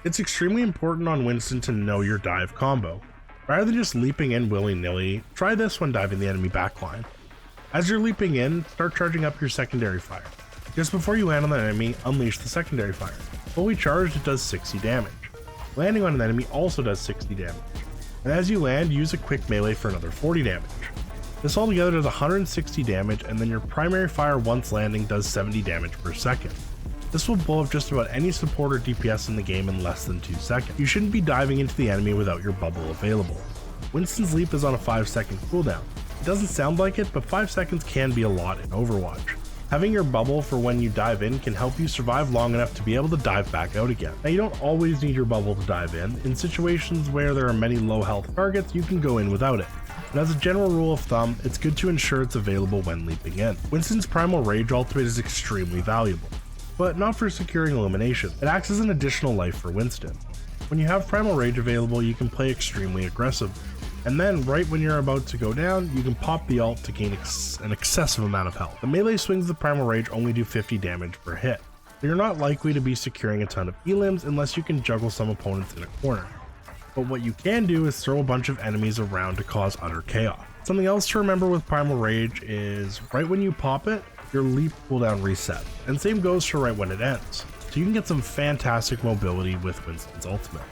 It's extremely important on Winston to know your dive combo. Rather than just leaping in willy-nilly, try this when diving the enemy backline. As you're leaping in, start charging up your secondary fire. Just before you land on an enemy, unleash the secondary fire. Fully charged, it does 60 damage. Landing on an enemy also does 60 damage. And as you land, use a quick melee for another 40 damage. This altogether does 160 damage, and then your primary fire once landing does 70 damage per second. This will blow up just about any support or DPS in the game in less than 2 seconds. You shouldn't be diving into the enemy without your bubble available. Winston's leap is on a 5-second cooldown. It doesn't sound like it, but 5 seconds can be a lot in Overwatch. Having your bubble for when you dive in can help you survive long enough to be able to dive back out again. Now, you don't always need your bubble to dive in. In situations where there are many low health targets, you can go in without it. But as a general rule of thumb, it's good to ensure it's available when leaping in. Winston's Primal Rage ultimate is extremely valuable, but not for securing elimination. It acts as an additional life for Winston. When you have Primal Rage available, you can play extremely aggressive. And then, right when you're about to go down, you can pop the ult to gain an excessive amount of health. The melee swings of Primal Rage only do 50 damage per hit, so you're not likely to be securing a ton of elims unless you can juggle some opponents in a corner. But what you can do is throw a bunch of enemies around to cause utter chaos. Something else to remember with Primal Rage is right when you pop it, your leap cooldown resets, and same goes for right when it ends. So you can get some fantastic mobility with Winston's ultimate.